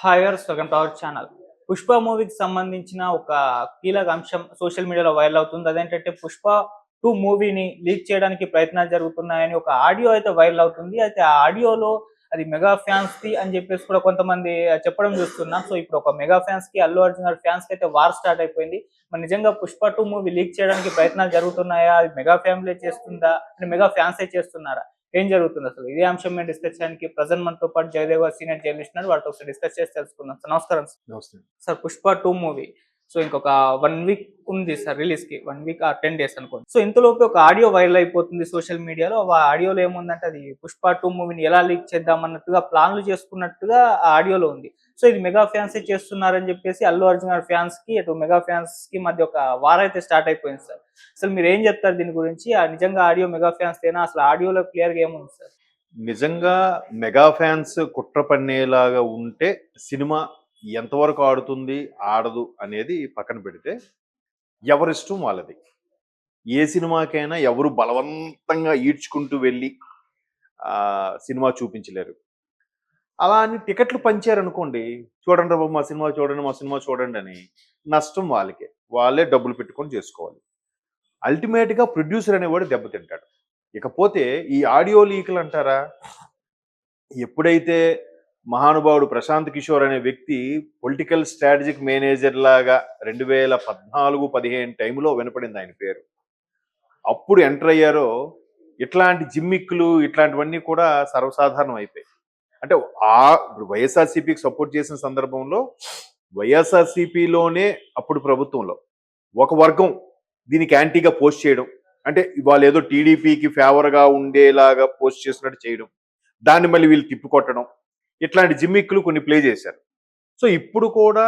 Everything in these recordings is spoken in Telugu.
Hi viewers, welcome to our channel. 'Pushpa' మూవీకి సంబంధించిన ఒక కీలక అంశం సోషల్ మీడియాలో వైరల్ అవుతుంది. అదేంటంటే 'పుష్ప 2' మూవీని లీక్ చేయడానికి ప్రయత్నాలు జరుగుతున్నాయని ఒక ఆడియో అయితే వైరల్ అవుతుంది. అయితే ఆ ఆడియోలో అది మెగా ఫ్యాన్స్‌ది అని చెప్పేసి కూడా కొంతమంది చెప్పడం చూస్తున్నాం. సో ఇప్పుడు ఒక మెగా ఫ్యాన్స్‌కి, అల్లు అర్జున్ గారి ఫ్యాన్స్‌కి అయితే వార్ స్టార్ట్ అయిపోయింది. మరి నిజంగా 'పుష్ప 2' మూవీ లీక్ చేయడానికి ప్రయత్నాలు జరుగుతున్నాయా? అది మెగా ఫ్యామిలీ చేస్తుందా? అంటే మెగా ఫ్యాన్సే చేస్తున్నారా? ఏం జరుగుతుంది అసలు? ఇదే అంశం మీద డిస్కస్ చేయడానికి ప్రెజెంట్ మనతో పాటు జయదేవ్ గారు సీనియర్ జర్నలిస్ట్ ఉన్నారు. వారితో ఒకసారి డిస్కస్ చేసి తెలుసుకుందాం. సార్ నమస్కారం సార్. నమస్తే. సార్ 'పుష్ప 2' మూవీ సో ఇంకొక 1 వీక్ ఉంది సార్ రిలీజ్‌కి. 1 వీక్ ఆర్ 10 డేస్ అనుకోండి. సో ఇంతలోపు ఒక ఆడియో వైరల్ అయిపోతుంది సోషల్ మీడియాలో. ఆ ఆడియోలో ఏముందంటే అది 'పుష్ప 2' మూవీని ఎలా లీక్ చేద్దాం అన్నట్టుగా ప్లాన్‌లు చేసుకున్నట్టుగా ఆ ఆడియోలో ఉంది. సో ఇది మెగా ఫ్యాన్సే చేస్తున్నారని చెప్పేసి అల్లు అర్జున్ గారి ఫ్యాన్స్‌కి, అటు మెగా ఫ్యాన్స్‌కి మధ్య ఒక వార్ అయితే స్టార్ట్ అయిపోయింది సార్. అసలు మీరేం చెప్తారు దీని గురించి? నిజంగా ఆడియో మెగా ఫ్యాన్స్‌దేనా? అసలు ఆడియోలో క్లియర్‌గా ఏముంది సార్? నిజంగా మెగా ఫ్యాన్స్ కుట్ర పన్నేలాగా ఉంటే సినిమా ఎంతవరకు ఆడుతుంది, ఆడదు అనేది పక్కన పెడితే ఎవరిష్టం వాళ్ళది. ఏ సినిమాకైనా ఎవరు బలవంతంగా ఈడ్చుకుంటూ వెళ్ళి సినిమా చూపించలేరు. అలా అని టికెట్లు పంచారనుకోండి, చూడండి బాబు మా సినిమా చూడండి, మా సినిమా చూడండి అని నష్టం వాళ్ళకే. వాళ్ళే డబ్బులు పెట్టుకొని చేసుకోవాలి. అల్టిమేట్‌గా ప్రొడ్యూసర్ అనేవాడు దెబ్బతింటాడు. ఇకపోతే ఈ ఆడియో లీకులు అంటారా? ఎప్పుడైతే మహానుభావుడు ప్రశాంత్ కిషోర్ అనే వ్యక్తి పొలిటికల్ స్ట్రాటజిక్ మేనేజర్ లాగా 2014, 15 టైంలో వినపడింది ఆయన పేరు. అప్పుడు ఎంటర్ అయ్యారో ఇట్లాంటి జిమ్మిక్కులు ఇట్లాంటివన్నీ కూడా సర్వసాధారణం అయిపోయాయి. అంటే ఇప్పుడు వైఎస్ఆర్సీపీకి సపోర్ట్ చేసిన సందర్భంలో వైఎస్ఆర్సీపీలోనే అప్పుడు ప్రభుత్వంలో ఒక వర్గం దీనికి యాంటీగా పోస్ట్ చేయడం, అంటే వాళ్ళు ఏదో టీడీపీకి ఫేవర్గా ఉండేలాగా పోస్ట్ చేసినట్టు చేయడం, దాన్ని మళ్ళీ వీళ్ళు తిప్పికొట్టడం, ఇట్లాంటి జిమ్మిక్కులు కొన్ని ప్లే చేశారు. సో ఇప్పుడు కూడా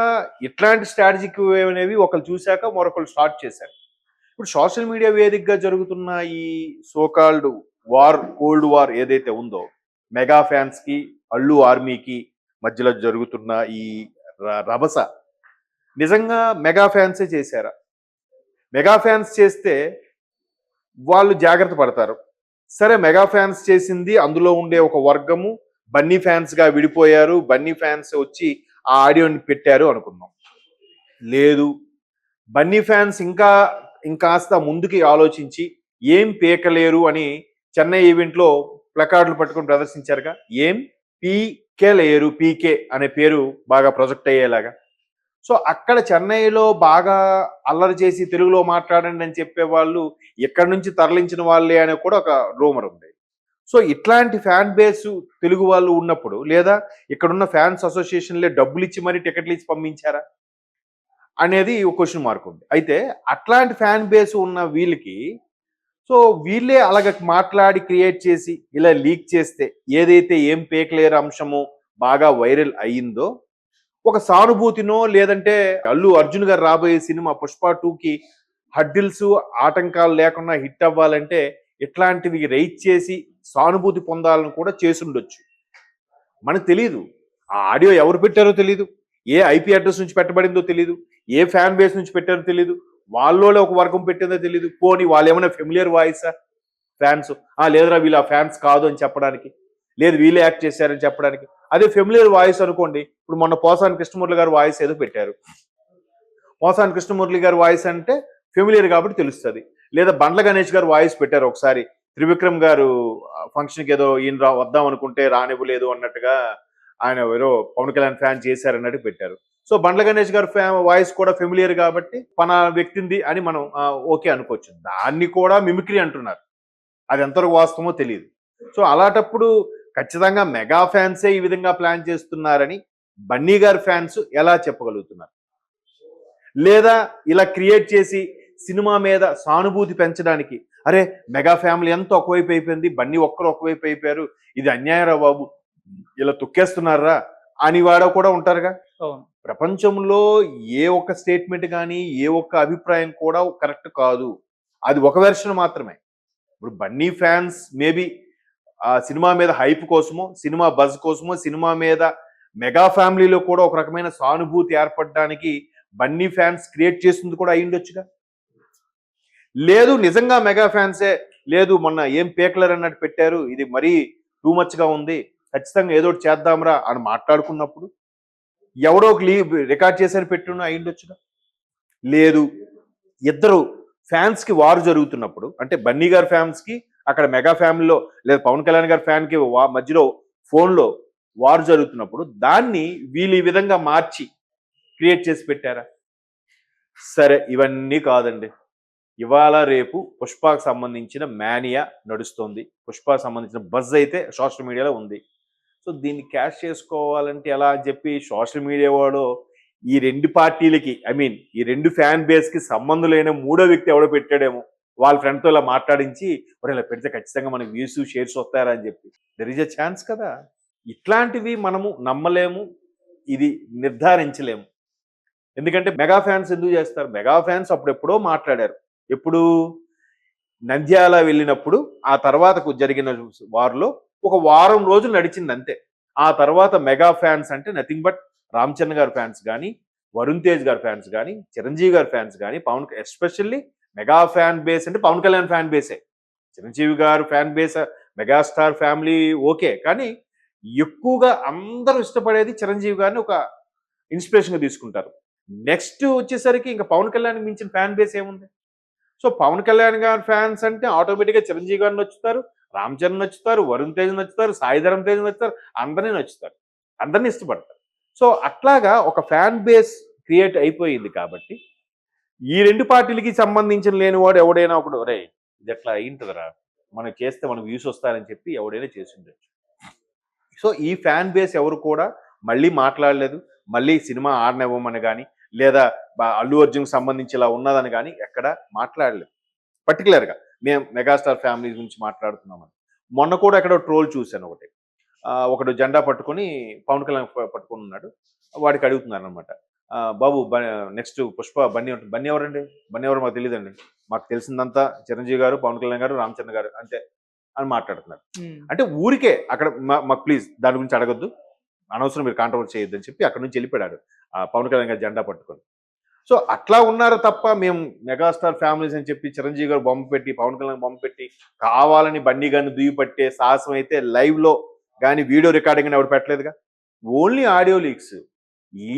ఇట్లాంటి స్ట్రాటజిక్ వేవ్ అనేవి ఒకరు చూశాక మరొకరు స్టార్ట్ చేశారు. ఇప్పుడు సోషల్ మీడియా వేదికగా జరుగుతున్న ఈ సోకాల్డ్ వార్, కోల్డ్ వార్ ఏదైతే ఉందో మెగా ఫ్యాన్స్కి, అల్లు ఆర్మీకి మధ్యలో జరుగుతున్న ఈ రభస నిజంగా మెగా ఫ్యాన్సే చేశారా? మెగా ఫ్యాన్స్ చేస్తే వాళ్ళు జాగ్రత్త పడతారు. సరే, మెగా ఫ్యాన్స్ చేసింది అందులో ఉండే ఒక వర్గము బన్నీ ఫ్యాన్స్గా విడిపోయారు, బన్నీ ఫ్యాన్స్ వచ్చి ఆ ఆడియోని పెట్టారు అనుకుందాం. లేదు, బన్నీ ఫ్యాన్స్ ఇంకాస్త ముందుకి ఆలోచించి ఏం పీకలేరు అని చెన్నై ఈవెంట్లో ప్లకార్డులు పట్టుకొని ప్రదర్శించారుగా. ఏం పీకే లేరు, పీకే అనే పేరు బాగా ప్రొజెక్ట్ అయ్యేలాగా. సో అక్కడ చెన్నైలో బాగా అల్లరి చేసి తెలుగులో మాట్లాడండి అని చెప్పేవాళ్ళు ఎక్కడి నుంచి తరలించిన వాళ్ళే అనే కూడా ఒక రూమర్ ఉంది. సో ఇట్లాంటి ఫ్యాన్ బేస్ తెలుగు వాళ్ళు ఉన్నప్పుడు, లేదా ఇక్కడున్న ఫ్యాన్స్ అసోసియేషన్లే డబ్బులు ఇచ్చి మరీ టికెట్లు ఇచ్చి పంపించారా అనేది ఒక క్వశ్చన్ మార్క్ ఉంది. అయితే అట్లాంటి ఫ్యాన్ బేస్ ఉన్న వీళ్ళకి సో వీళ్ళే అలాగ మాట్లాడి క్రియేట్ చేసి ఇలా లీక్ చేస్తే ఏదైతే ఏం పేకలేరు అంశమో బాగా వైరల్ అయ్యిందో, ఒక సానుభూతినో లేదంటే అల్లు అర్జున్ గారు రాబోయే సినిమా పుష్ప 2కి హడ్డిల్స్, ఆటంకాలు లేకుండా హిట్ అవ్వాలంటే ఇట్లాంటివి రైట్ చేసి సానుభూతి పొందాలని కూడా చేసుండొచ్చు. మనకు తెలియదు ఆ ఆడియో ఎవరు పెట్టారో తెలియదు, ఏ ఐపీ అడ్రస్ నుంచి పెట్టబడిందో తెలియదు, ఏ ఫ్యాన్ బేస్ నుంచి పెట్టారో తెలియదు, వాళ్ళలో ఒక వర్గం పెట్టిందో తెలియదు. పోనీ వాళ్ళు ఏమైనా ఫెమిలియర్ వాయిసా ఫ్యాన్స్? లేదురా వీళ్ళు ఆ ఫ్యాన్స్ కాదు అని చెప్పడానికి, లేదు వీళ్ళే యాక్ట్ చేశారని చెప్పడానికి. అదే ఫెమిలియర్ వాయిస్ అనుకోండి, ఇప్పుడు మొన్న పోసాని కృష్ణమురళి గారు వాయిస్ ఏదో పెట్టారు. పోసాని కృష్ణమురళి గారు వాయిస్ అంటే ఫెమిలియర్ కాబట్టి తెలుస్తుంది. లేదా బండ్ల గణేష్ గారు వాయిస్ పెట్టారు ఒకసారి, త్రివిక్రమ్ గారు ఫంక్షన్కి ఏదో ఈయన వద్దాం అనుకుంటే రానివ్వలేదు అన్నట్టుగా ఆయన ఏదో పవన్ కళ్యాణ్ ఫ్యాన్ చేశారన్నట్టు పెట్టారు. సో బండ్ల గణేష్ గారు వాయిస్ కూడా ఫెమిలియర్ కాబట్టి పనా వ్యక్తింది అని మనం ఓకే అనుకోవచ్చు. దాన్ని కూడా మిమిక్రీ అంటున్నారు, అది ఎంతవరకు వాస్తవమో తెలియదు. సో అలాంటప్పుడు ఖచ్చితంగా మెగా ఫ్యాన్సే ఈ విధంగా ప్లాన్ చేస్తున్నారని బన్నీ గారి ఫ్యాన్స్ ఎలా చెప్పగలుగుతున్నారు? లేదా ఇలా క్రియేట్ చేసి సినిమా మీద సానుభూతి పెంచడానికి, అరే మెగా ఫ్యామిలీ ఎంత ఒకవైపు అయిపోయింది, బన్నీ ఒక్కరు ఒకవైపు అయిపోయారు, ఇది అన్యాయరా బాబు, ఇలా తొక్కేస్తున్నారా అని వాడో కూడా ఉంటారుగా. ప్రపంచంలో ఏ ఒక్క స్టేట్మెంట్ కానీ ఏ ఒక్క అభిప్రాయం కూడా కరెక్ట్ కాదు, అది ఒక వెర్షన్ మాత్రమే. ఇప్పుడు బన్నీ ఫ్యాన్స్ మేబీ ఆ సినిమా మీద హైప్ కోసమో, సినిమా బజ్ కోసమో, సినిమా మీద మెగా ఫ్యామిలీలో కూడా ఒక రకమైన సానుభూతి ఏర్పడడానికి బన్నీ ఫ్యాన్స్ క్రియేట్ చేసింది కూడా అయ్యుండొచ్చుగా. లేదు నిజంగా మెగా ఫ్యాన్సే, లేదు మొన్న ఏం పేకలర్ అన్నట్టు పెట్టారు, ఇది మరీ టూ మచ్గా ఉంది, ఖచ్చితంగా ఏదో చేద్దాంరా అని మాట్లాడుకున్నప్పుడు ఎవడో ఒక రికార్డ్ చేశారు పెట్టున్న అయ్యుండొచ్చుగా. లేదు, ఇద్దరు ఫ్యాన్స్ కి వారు జరుగుతున్నప్పుడు, అంటే బన్నీ గారి ఫ్యాన్స్ కి అక్కడ మెగా ఫ్యామిలీలో లేదా పవన్ కళ్యాణ్ గారి ఫ్యాన్ కి మధ్యలో ఫోన్లో వారు జరుగుతున్నప్పుడు దాన్ని వీళ్ళు ఈ విధంగా మార్చి క్రియేట్ చేసి పెట్టారా? సరే, ఇవన్నీ కాదండి. ఇవాళ రేపు పుష్పకు సంబంధించిన మేనియా నడుస్తుంది. పుష్పకు సంబంధించిన బజ్ అయితే సోషల్ మీడియాలో ఉంది. సో దీన్ని క్యాష్ చేసుకోవాలంటే ఎలా అని చెప్పి సోషల్ మీడియా వాడు ఈ రెండు పార్టీలకి, ఐ మీన్ ఈ రెండు ఫ్యాన్ బేస్ కి సంబంధం లేని మూడో వ్యక్తి ఎవడో పెట్టాడేమో, వాళ్ళ ఫ్రెండ్తో ఇలా మాట్లాడించి ఇలా పెడితే ఖచ్చితంగా మనకి వ్యూస్ షేర్స్ వస్తారా అని చెప్పి. దెర్ ఇస్ ఎ ఛాన్స్ కదా. ఇట్లాంటివి మనము నమ్మలేము, ఇది నిర్ధారించలేము. ఎందుకంటే మెగా ఫ్యాన్స్ ఎందుకు చేస్తారు? మెగా ఫ్యాన్స్ అప్పుడెప్పుడో మాట్లాడారు. ఎప్పుడు? నంద్యాల వెళ్ళినప్పుడు ఆ తర్వాతకు జరిగిన వారిలో ఒక వారం రోజులు నడిచింది అంతే. ఆ తర్వాత మెగా ఫ్యాన్స్ అంటే నథింగ్ బట్ రామ్ చరణ్ గారి ఫ్యాన్స్ కానీ, వరుణ్ తేజ్ గారి ఫ్యాన్స్ కానీ, చిరంజీవి గారి ఫ్యాన్స్ కానీ, ఎస్పెషల్లీ మెగా ఫ్యాన్ బేస్ అంటే పవన్ కళ్యాణ్ ఫ్యాన్ బేసే. చిరంజీవి గారు fan base, megastar family okay, కానీ ఎక్కువగా అందరూ ఇష్టపడేది చిరంజీవి గారిని ఒక ఇన్స్పిరేషన్గా తీసుకుంటారు. నెక్స్ట్ వచ్చేసరికి ఇంకా పవన్ కళ్యాణ్ మించిన ఫ్యాన్ బేస్ ఏముంది? సో పవన్ కళ్యాణ్ గారి ఫ్యాన్స్ అంటే ఆటోమేటిక్గా చిరంజీవి గారిని నచ్చుతారు, రామ్ చరణ్ నచ్చుతారు, వరుణ్ తేజ్ నచ్చుతారు, సాయిధరం తేజ్ నచ్చుతారు, అందరినీ నచ్చుతారు, అందరినీ ఇష్టపడతారు. సో అట్లాగా ఒక ఫ్యాన్ బేస్ క్రియేట్ అయిపోయింది. కాబట్టి ఈ రెండు పార్టీలకి సంబంధించిన లేనివాడు ఎవడైనా ఒకడు రే ఇది ఎట్లా అయింటుందిరా, మనం చేస్తే మనకు వ్యూస్ వస్తారని చెప్పి ఎవడైనా చేసి ఉండొచ్చు. సో ఈ ఫ్యాన్ బేస్ ఎవరు కూడా మళ్ళీ మాట్లాడలేదు, మళ్ళీ సినిమా ఆడనివ్వమని కానీ లేదా అల్లు అర్జున్కి సంబంధించి ఇలా ఉన్నదని కానీ ఎక్కడ మాట్లాడలేదు. పర్టికులర్గా మేము మెగాస్టార్ ఫ్యామిలీ గురించి మాట్లాడుతున్నామని. మొన్న కూడా ఎక్కడో ట్రోల్ చూశాను. ఒకడు జెండా పట్టుకొని పవన్ కళ్యాణ్ పట్టుకొని ఉన్నాడు. వాడికి అడుగుతున్నారు అనమాట, బాబు నెక్స్ట్ పుష్ప బన్నీ బన్నీ ఎవరండి? బన్నీ ఎవరు మాకు తెలియదండి, మాకు తెలిసిందంతా చిరంజీవి గారు, పవన్ కళ్యాణ్ గారు, రామ్ చరణ్ గారు అంతే అని మాట్లాడుతున్నారు. అంటే ఊరికే అక్కడ మాకు ప్లీజ్ దాని గురించి అడగొద్దు, అనవసరం మీరు కాంట్రవర్సీ చేయొద్దు అని చెప్పి అక్కడ నుంచి వెళ్ళిపోయాడు పవన్ కళ్యాణ్ గారు జెండా పట్టుకొని. సో అట్లా ఉన్నారు తప్ప మేము మెగాస్టార్ ఫ్యామిలీస్ అని చెప్పి చిరంజీవి గారు బొమ్మ పెట్టి, పవన్ కళ్యాణ్ బొమ్మ పెట్టి కావాలని బన్నీ గారిని దుయ్యి పట్టే సాహసం అయితే లైవ్లో కానీ వీడియో రికార్డింగ్ అని ఎవరు పెట్టలేదుగా. Only audio leaks.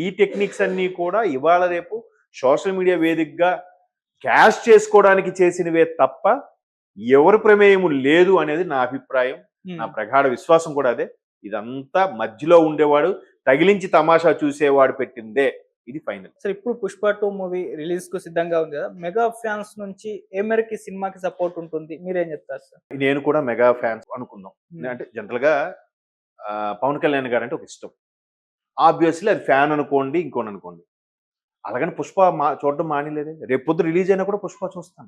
ఈ టెక్నిక్స్ అన్నీ కూడా ఇవాళ రేపు సోషల్ మీడియా వేదికగా క్యాష్ చేసుకోవడానికి చేసినవే తప్ప ఎవరి ప్రమేయము లేదు అనేది నా అభిప్రాయం, నా ప్రగాఢ విశ్వాసం కూడా అదే. ఇదంతా మధ్యలో ఉండేవాడు తగిలించి తమాషా చూసేవాడు పెట్టిందే, ఇది ఫైనల్. సార్ ఇప్పుడు పుష్ప 2 మూవీ రిలీజ్ కు సిద్ధంగా ఉంది కదా, మెగా ఫ్యాన్స్ నుంచి ఏ మేరకి సినిమాకి సపోర్ట్ ఉంటుంది, మీరేం చెప్తారు సార్? నేను కూడా మెగా ఫ్యాన్స్ అనుకుందాం. అంటే జనరల్ గా పవన్ కళ్యాణ్ గారు అంటే ఒక ఇష్టం. ఆబ్వియస్లీ అది ఫ్యాన్ అనుకోండి, ఇంకోని అనుకోండి. అలాగని పుష్ప చూడడం మానేలేదే. రేపు పొద్దు రిలీజ్ అయినా కూడా పుష్ప చూస్తాను.